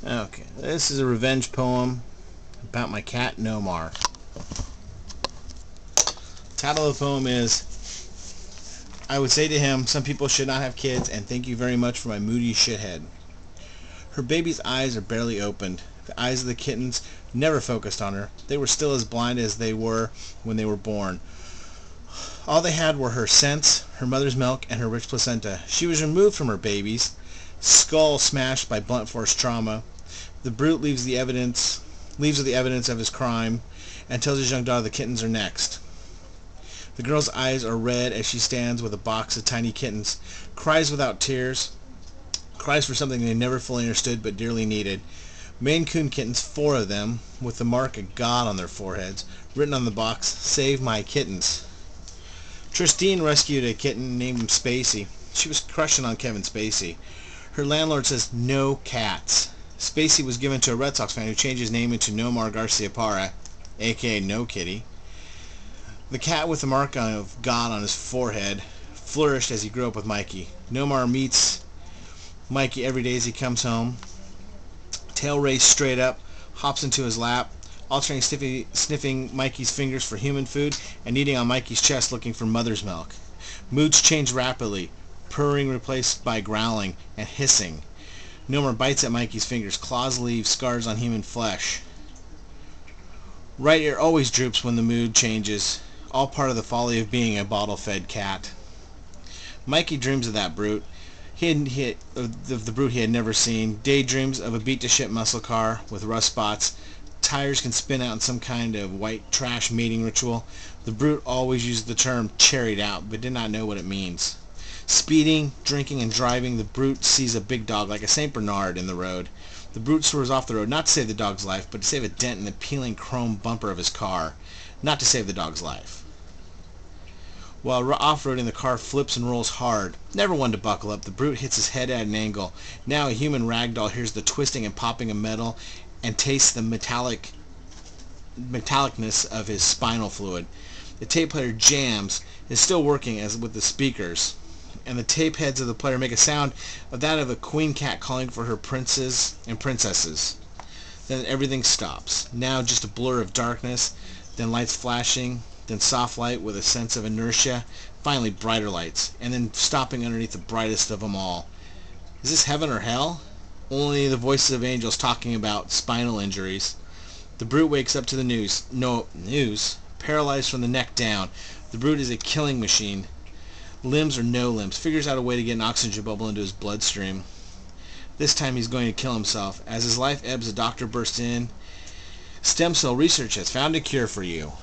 Okay, this is a revenge poem about my cat Nomar. Title of the poem is, I would say to him, some people should not have kids, and thank you very much for my moody shithead. Her baby's eyes are barely opened. The eyes of the kittens never focused on her. They were still as blind as they were when they were born. All they had were her scents, her mother's milk, and her rich placenta. She was removed from her babies, skull smashed by blunt force trauma. The brute leaves with the evidence of his crime, and tells his young daughter the kittens are next. The girl's eyes are red as she stands with a box of tiny kittens, cries without tears, cries for something they never fully understood but dearly needed. Maine Coon kittens, 4 of them, with the mark of God on their foreheads, written on the box, "Save my kittens." Tristine rescued a kitten named him Spacey. She was crushing on Kevin Spacey. Her landlord says, "No cats." Spacey was given to a Red Sox fan who changed his name into Nomar Garciaparra, a.k.a. No Kitty. The cat with the mark of God on his forehead flourished as he grew up with Mikey. Nomar meets Mikey every day as he comes home. Tail raised straight up, hops into his lap, alternating sniffing Mikey's fingers for human food and eating on Mikey's chest looking for mother's milk. Moods change rapidly, purring replaced by growling and hissing. Nomar bites at Mikey's fingers, claws leave scars on human flesh. Right ear always droops when the mood changes, all part of the folly of being a bottle-fed cat. Mikey dreams of that brute. The brute he had never seen. Daydreams of a beat-to-shit muscle car with rust spots. Tires can spin out in some kind of white trash mating ritual. The brute always used the term "cherried out," but did not know what it means. Speeding, drinking, and driving, the brute sees a big dog like a St. Bernard in the road. The brute swerves off the road, not to save the dog's life, but to save a dent in the peeling chrome bumper of his car, not to save the dog's life. While off-roading, the car flips and rolls hard. Never one to buckle up, the brute hits his head at an angle. Now a human ragdoll hears the twisting and popping of metal and tastes the metallicness of his spinal fluid. The tape player jams, is still working as with the speakers, and the tape heads of the player make a sound of that of a queen cat calling for her princes and princesses. Then everything stops. Now just a blur of darkness, then lights flashing, then soft light with a sense of inertia, finally brighter lights, and then stopping underneath the brightest of them all. Is this heaven or hell? Only the voices of angels talking about spinal injuries. The brute wakes up to the news. No news. Paralyzed from the neck down. The brute is a killing machine. Limbs or no limbs. Figures out a way to get an oxygen bubble into his bloodstream. This time he's going to kill himself. As his life ebbs, a doctor bursts in. Stem cell research has found a cure for you.